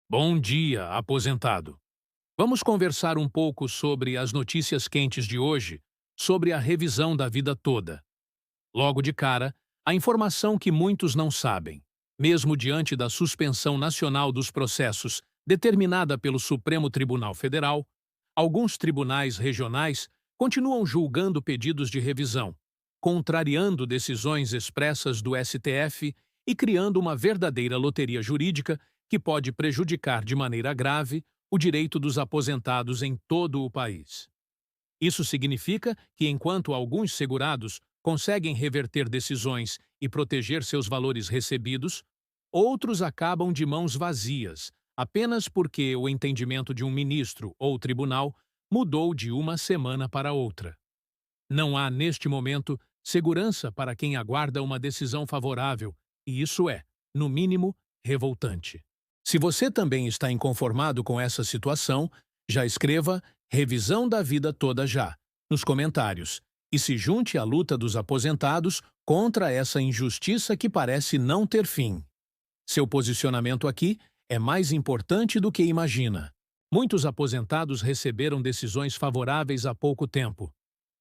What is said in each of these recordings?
Bom dia, aposentado. Vamos conversar um pouco sobre as notícias quentes de hoje, sobre a revisão da vida toda. Logo de cara, a informação que muitos não sabem. Mesmo diante da suspensão nacional dos processos determinada pelo Supremo Tribunal Federal, alguns tribunais regionais continuam julgando pedidos de revisão, contrariando decisões expressas do STF e criando uma verdadeira loteria jurídica que pode prejudicar de maneira grave o direito dos aposentados em todo o país. Isso significa que, enquanto alguns segurados conseguem reverter decisões e proteger seus valores recebidos, outros acabam de mãos vazias, apenas porque o entendimento de um ministro ou tribunal mudou de uma semana para outra. Não há, neste momento, segurança para quem aguarda uma decisão favorável, e isso é, no mínimo, revoltante. Se você também está inconformado com essa situação, já escreva "Revisão da Vida Toda Já" nos comentários e se junte à luta dos aposentados contra essa injustiça que parece não ter fim. Seu posicionamento aqui é mais importante do que imagina. Muitos aposentados receberam decisões favoráveis há pouco tempo,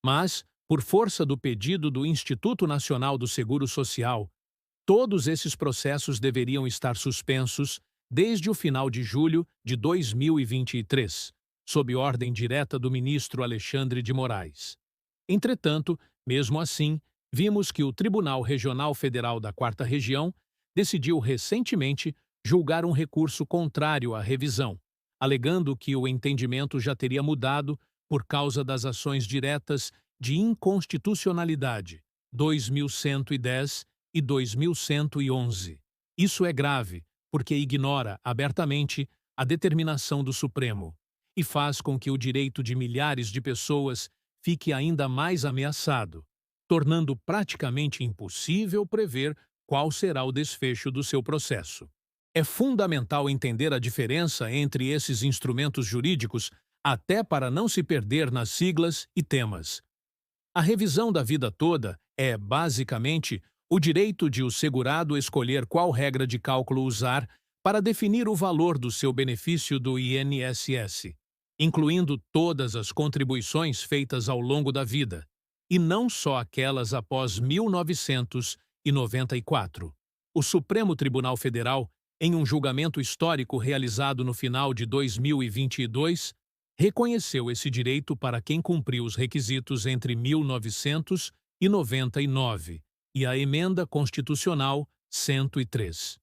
mas, por força do pedido do Instituto Nacional do Seguro Social, todos esses processos deveriam estar suspensos desde o final de julho de 2023, sob ordem direta do ministro Alexandre de Moraes. Entretanto, mesmo assim, vimos que o Tribunal Regional Federal da Quarta Região decidiu recentemente julgar um recurso contrário à revisão, alegando que o entendimento já teria mudado por causa das ações diretas de inconstitucionalidade 2110 e 2111. Isso é grave, porque ignora abertamente a determinação do Supremo e faz com que o direito de milhares de pessoas fique ainda mais ameaçado, tornando praticamente impossível prever qual será o desfecho do seu processo. É fundamental entender a diferença entre esses instrumentos jurídicos, até para não se perder nas siglas e temas. A revisão da vida toda é, basicamente, o direito de o segurado escolher qual regra de cálculo usar para definir o valor do seu benefício do INSS, incluindo todas as contribuições feitas ao longo da vida, e não só aquelas após 1994. O Supremo Tribunal Federal, em um julgamento histórico realizado no final de 2022, reconheceu esse direito para quem cumpriu os requisitos entre 1999 e a Emenda Constitucional 103.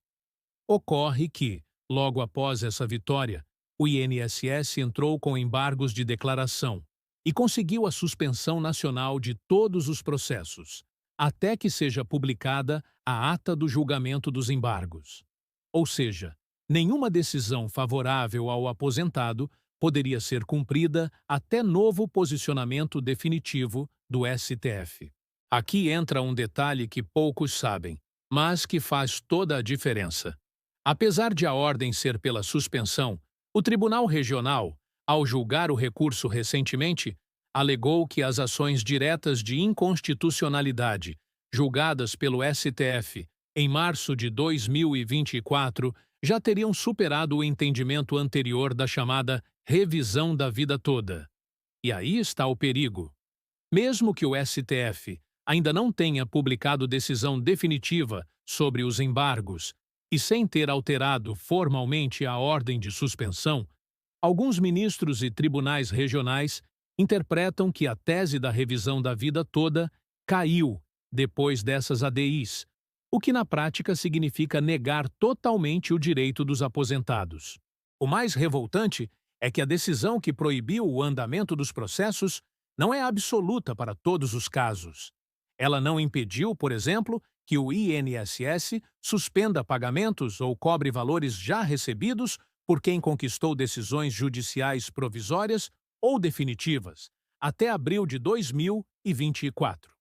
Ocorre que, logo após essa vitória, o INSS entrou com embargos de declaração e conseguiu a suspensão nacional de todos os processos, até que seja publicada a ata do julgamento dos embargos. Ou seja, nenhuma decisão favorável ao aposentado poderia ser cumprida até novo posicionamento definitivo do STF. Aqui entra um detalhe que poucos sabem, mas que faz toda a diferença. Apesar de a ordem ser pela suspensão, o Tribunal Regional, ao julgar o recurso recentemente, alegou que as ações diretas de inconstitucionalidade, julgadas pelo STF em março de 2024, já teriam superado o entendimento anterior da chamada revisão da vida toda. E aí está o perigo. Mesmo que o STF ainda não tenha publicado decisão definitiva sobre os embargos e sem ter alterado formalmente a ordem de suspensão, alguns ministros e tribunais regionais interpretam que a tese da revisão da vida toda caiu depois dessas ADIs, o que na prática significa negar totalmente o direito dos aposentados. O mais revoltante é que a decisão que proibiu o andamento dos processos não é absoluta para todos os casos. Ela não impediu, por exemplo, que o INSS suspenda pagamentos ou cobre valores já recebidos por quem conquistou decisões judiciais provisórias ou definitivas, até abril de 2024.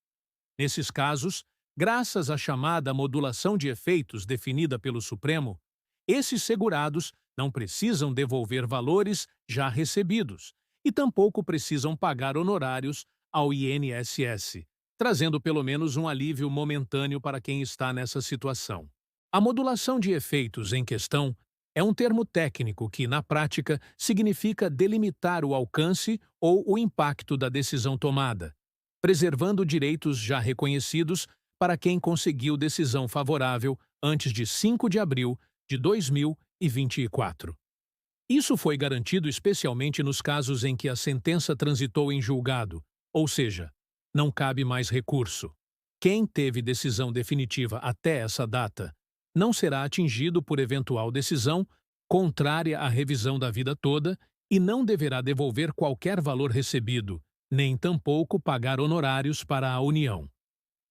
Nesses casos, graças à chamada modulação de efeitos definida pelo Supremo, esses segurados não precisam devolver valores já recebidos e tampouco precisam pagar honorários ao INSS, trazendo pelo menos um alívio momentâneo para quem está nessa situação. A modulação de efeitos em questão É um termo técnico que, na prática, significa delimitar o alcance ou o impacto da decisão tomada, preservando direitos já reconhecidos para quem conseguiu decisão favorável antes de 5 de abril de 2024. Isso foi garantido especialmente nos casos em que a sentença transitou em julgado, ou seja, não cabe mais recurso. Quem teve decisão definitiva até essa data não será atingido por eventual decisão contrária à revisão da vida toda e não deverá devolver qualquer valor recebido, nem tampouco pagar honorários para a União.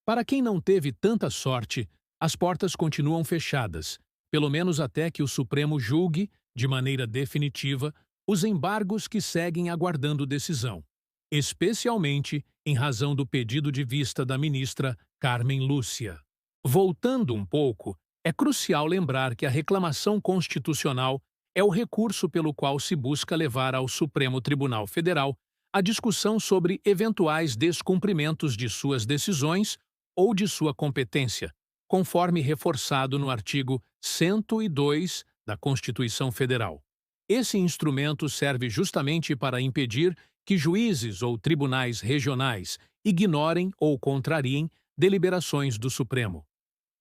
Para quem não teve tanta sorte, as portas continuam fechadas, pelo menos até que o Supremo julgue, de maneira definitiva, os embargos que seguem aguardando decisão, especialmente em razão do pedido de vista da ministra Carmen Lúcia. Voltando um pouco, é crucial lembrar que a reclamação constitucional é o recurso pelo qual se busca levar ao Supremo Tribunal Federal a discussão sobre eventuais descumprimentos de suas decisões ou de sua competência, conforme reforçado no artigo 102 da Constituição Federal. Esse instrumento serve justamente para impedir que juízes ou tribunais regionais ignorem ou contrariem deliberações do Supremo.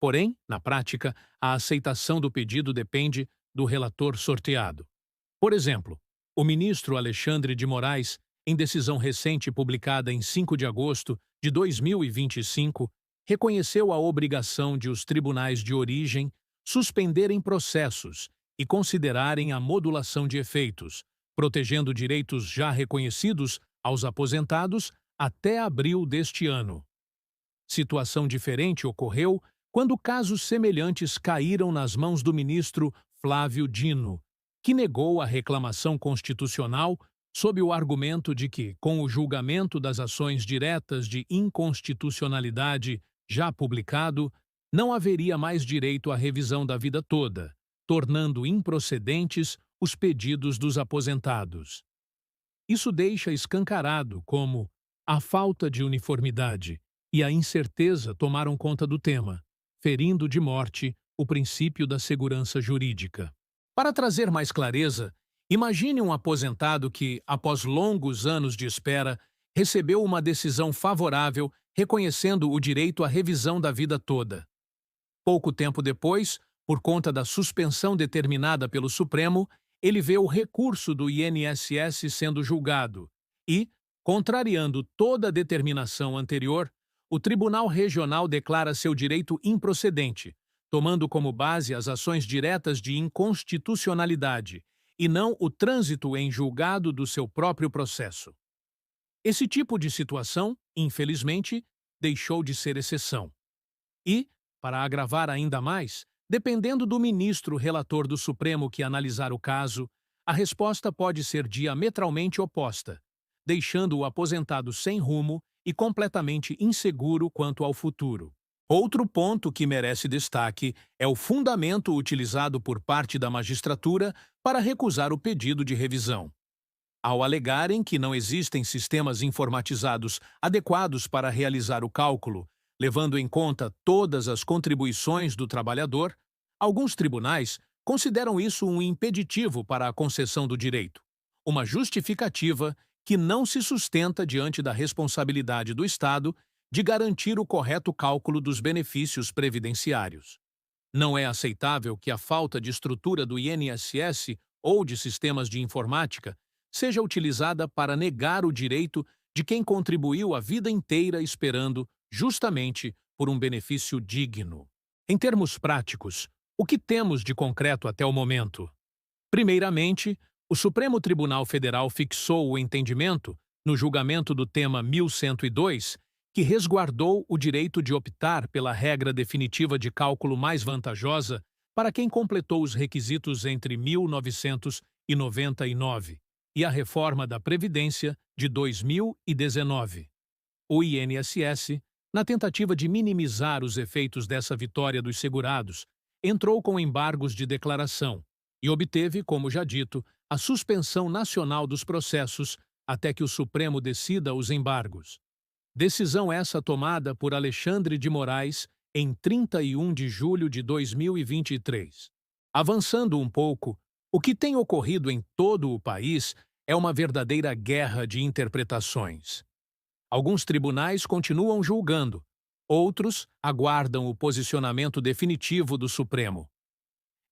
Porém, na prática, a aceitação do pedido depende do relator sorteado. Por exemplo, o ministro Alexandre de Moraes, em decisão recente publicada em 5 de agosto de 2025, reconheceu a obrigação de os tribunais de origem suspenderem processos e considerarem a modulação de efeitos, protegendo direitos já reconhecidos aos aposentados até abril deste ano. Situação diferente ocorreu quando casos semelhantes caíram nas mãos do ministro Flávio Dino, que negou a reclamação constitucional sob o argumento de que, com o julgamento das ações diretas de inconstitucionalidade já publicado, não haveria mais direito à revisão da vida toda, tornando improcedentes os pedidos dos aposentados. Isso deixa escancarado como a falta de uniformidade e a incerteza tomaram conta do tema, ferindo de morte o princípio da segurança jurídica. Para trazer mais clareza, imagine um aposentado que, após longos anos de espera, recebeu uma decisão favorável reconhecendo o direito à revisão da vida toda. Pouco tempo depois, por conta da suspensão determinada pelo Supremo, ele vê o recurso do INSS sendo julgado e, contrariando toda a determinação anterior, o Tribunal Regional declara seu direito improcedente, tomando como base as ações diretas de inconstitucionalidade e não o trânsito em julgado do seu próprio processo. Esse tipo de situação, infelizmente, deixou de ser exceção. E, para agravar ainda mais, dependendo do ministro relator do Supremo que analisar o caso, a resposta pode ser diametralmente oposta, deixando o aposentado sem rumo e completamente inseguro quanto ao futuro. Outro ponto que merece destaque é o fundamento utilizado por parte da magistratura para recusar o pedido de revisão. Ao alegarem que não existem sistemas informatizados adequados para realizar o cálculo, levando em conta todas as contribuições do trabalhador, alguns tribunais consideram isso um impeditivo para a concessão do direito, uma justificativa que não se sustenta diante da responsabilidade do Estado de garantir o correto cálculo dos benefícios previdenciários. Não é aceitável que a falta de estrutura do INSS ou de sistemas de informática seja utilizada para negar o direito de quem contribuiu a vida inteira esperando, justamente, por um benefício digno. Em termos práticos, o que temos de concreto até o momento? Primeiramente, o Supremo Tribunal Federal fixou o entendimento, no julgamento do tema 1102, que resguardou o direito de optar pela regra definitiva de cálculo mais vantajosa para quem completou os requisitos entre 1999 e a reforma da Previdência de 2019. O INSS, na tentativa de minimizar os efeitos dessa vitória dos segurados, entrou com embargos de declaração e obteve, como já dito, a suspensão nacional dos processos até que o Supremo decida os embargos. Decisão essa tomada por Alexandre de Moraes em 31 de julho de 2023. Avançando um pouco, o que tem ocorrido em todo o país é uma verdadeira guerra de interpretações. Alguns tribunais continuam julgando, outros aguardam o posicionamento definitivo do Supremo.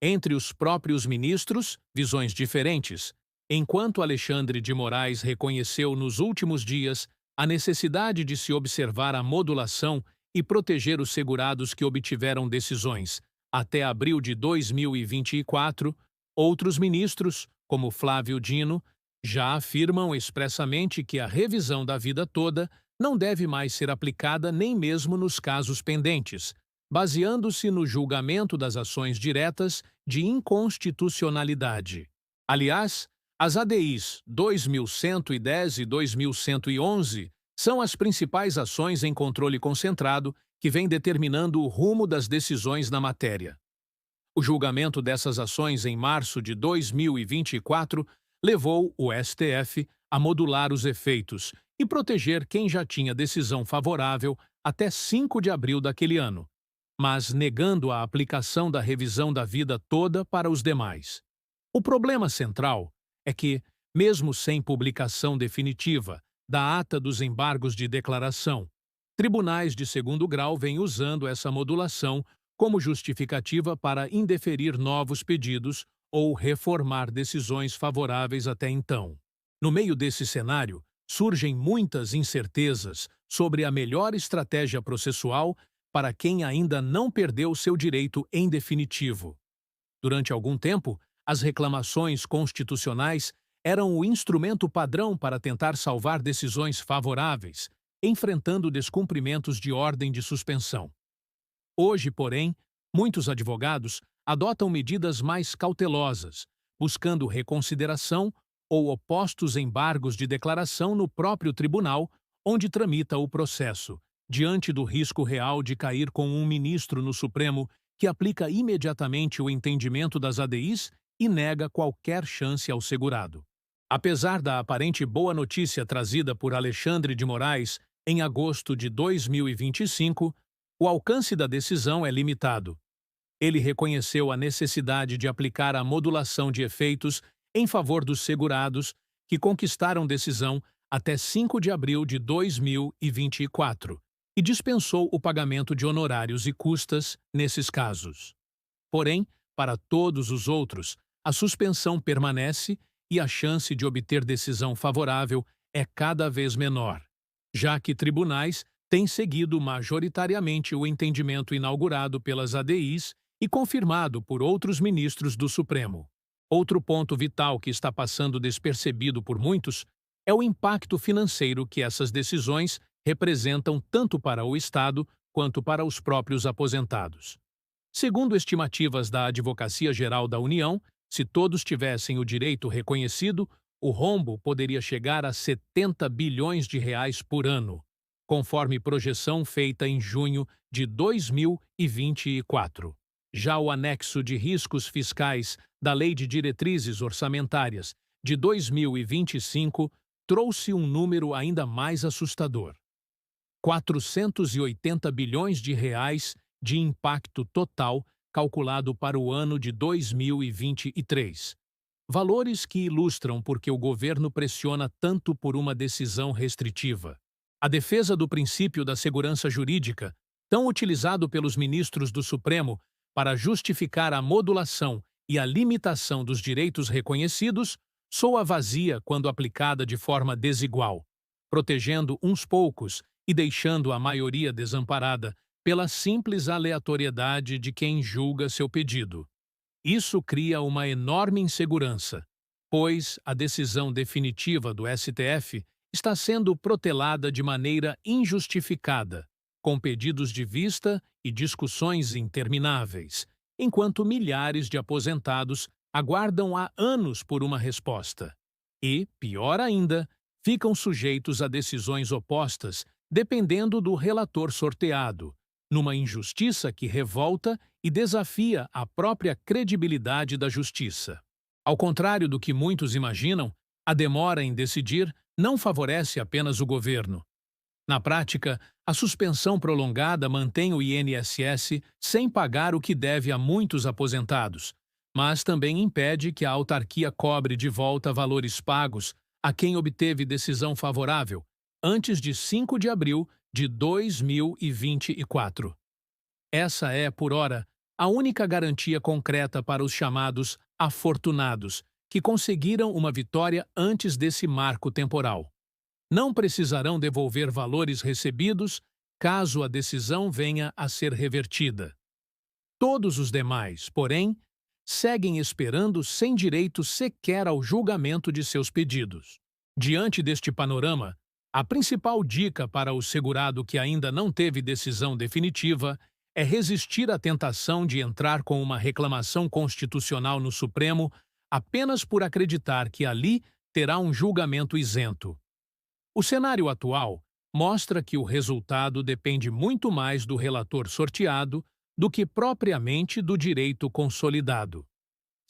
Entre os próprios ministros, visões diferentes, enquanto Alexandre de Moraes reconheceu nos últimos dias a necessidade de se observar a modulação e proteger os segurados que obtiveram decisões até abril de 2024, outros ministros, como Flávio Dino, já afirmam expressamente que a revisão da vida toda não deve mais ser aplicada nem mesmo nos casos pendentes, baseando-se no julgamento das ações diretas de inconstitucionalidade. Aliás, as ADIs 2110 e 2111 são as principais ações em controle concentrado que vêm determinando o rumo das decisões na matéria. O julgamento dessas ações em março de 2024 levou o STF a modular os efeitos e proteger quem já tinha decisão favorável até 5 de abril daquele ano, mas negando a aplicação da revisão da vida toda para os demais. O problema central é que, mesmo sem publicação definitiva da ata dos embargos de declaração, tribunais de segundo grau vêm usando essa modulação como justificativa para indeferir novos pedidos ou reformar decisões favoráveis até então. No meio desse cenário, surgem muitas incertezas sobre a melhor estratégia processual para quem ainda não perdeu seu direito em definitivo. Durante algum tempo, as reclamações constitucionais eram o instrumento padrão para tentar salvar decisões favoráveis, enfrentando descumprimentos de ordem de suspensão. Hoje, porém, muitos advogados adotam medidas mais cautelosas, buscando reconsideração ou opostos embargos de declaração no próprio tribunal onde tramita o processo, diante do risco real de cair com um ministro no Supremo que aplica imediatamente o entendimento das ADIs e nega qualquer chance ao segurado. Apesar da aparente boa notícia trazida por Alexandre de Moraes em agosto de 2025, o alcance da decisão é limitado. Ele reconheceu a necessidade de aplicar a modulação de efeitos em favor dos segurados que conquistaram decisão até 5 de abril de 2024 e dispensou o pagamento de honorários e custas nesses casos. Porém, para todos os outros, a suspensão permanece e a chance de obter decisão favorável é cada vez menor, já que tribunais têm seguido majoritariamente o entendimento inaugurado pelas ADIs e confirmado por outros ministros do Supremo. Outro ponto vital que está passando despercebido por muitos é o impacto financeiro que essas decisões representam tanto para o Estado quanto para os próprios aposentados. Segundo estimativas da Advocacia Geral da União, se todos tivessem o direito reconhecido, o rombo poderia chegar a 70 bilhões de reais por ano, conforme projeção feita em junho de 2024. Já o anexo de riscos fiscais da Lei de Diretrizes Orçamentárias de 2025 trouxe um número ainda mais assustador: 480 bilhões de reais de impacto total calculado para o ano de 2023. Valores que ilustram por que o governo pressiona tanto por uma decisão restritiva. A defesa do princípio da segurança jurídica, tão utilizado pelos ministros do Supremo para justificar a modulação e a limitação dos direitos reconhecidos, soa vazia quando aplicada de forma desigual, protegendo uns poucos e deixando a maioria desamparada pela simples aleatoriedade de quem julga seu pedido. Isso cria uma enorme insegurança, pois a decisão definitiva do STF está sendo protelada de maneira injustificada, com pedidos de vista e discussões intermináveis, enquanto milhares de aposentados aguardam há anos por uma resposta. E, pior ainda, ficam sujeitos a decisões opostas dependendo do relator sorteado, numa injustiça que revolta e desafia a própria credibilidade da justiça. Ao contrário do que muitos imaginam, a demora em decidir não favorece apenas o governo. Na prática, a suspensão prolongada mantém o INSS sem pagar o que deve a muitos aposentados, mas também impede que a autarquia cobre de volta valores pagos a quem obteve decisão favorável antes de 5 de abril de 2024. Essa é, por ora, a única garantia concreta para os chamados afortunados, que conseguiram uma vitória antes desse marco temporal. Não precisarão devolver valores recebidos caso a decisão venha a ser revertida. Todos os demais, porém, seguem esperando sem direito sequer ao julgamento de seus pedidos. Diante deste panorama, a principal dica para o segurado que ainda não teve decisão definitiva é resistir à tentação de entrar com uma reclamação constitucional no Supremo apenas por acreditar que ali terá um julgamento isento. O cenário atual mostra que o resultado depende muito mais do relator sorteado do que propriamente do direito consolidado.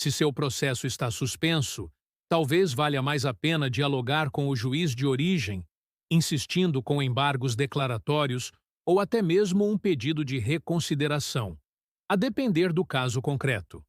Se seu processo está suspenso, talvez valha mais a pena dialogar com o juiz de origem, insistindo com embargos declaratórios ou até mesmo um pedido de reconsideração, a depender do caso concreto.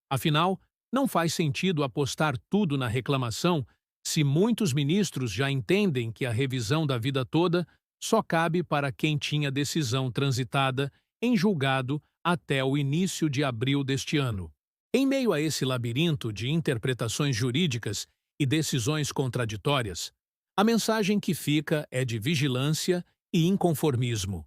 Afinal, não faz sentido apostar tudo na reclamação se muitos ministros já entendem que a revisão da vida toda só cabe para quem tinha decisão transitada em julgado até o início de abril deste ano. Em meio a esse labirinto de interpretações jurídicas e decisões contraditórias, a mensagem que fica é de vigilância e inconformismo.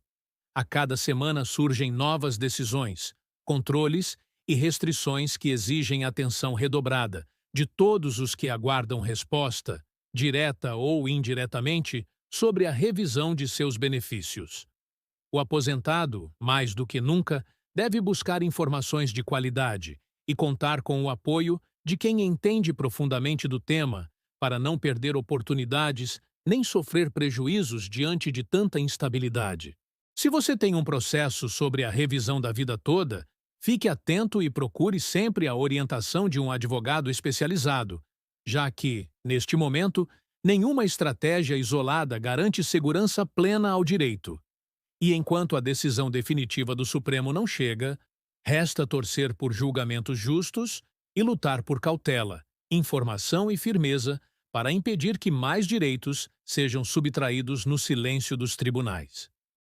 A cada semana surgem novas decisões, controles e restrições que exigem atenção redobrada de todos os que aguardam resposta, direta ou indiretamente, sobre a revisão de seus benefícios. O aposentado, mais do que nunca, deve buscar informações de qualidade e contar com o apoio de quem entende profundamente do tema, para não perder oportunidades nem sofrer prejuízos diante de tanta instabilidade. Se você tem um processo sobre a revisão da vida toda, fique atento e procure sempre a orientação de um advogado especializado, já que, neste momento, nenhuma estratégia isolada garante segurança plena ao direito. E enquanto a decisão definitiva do Supremo não chega, resta torcer por julgamentos justos e lutar por cautela, informação e firmeza para impedir que mais direitos sejam subtraídos no silêncio dos tribunais.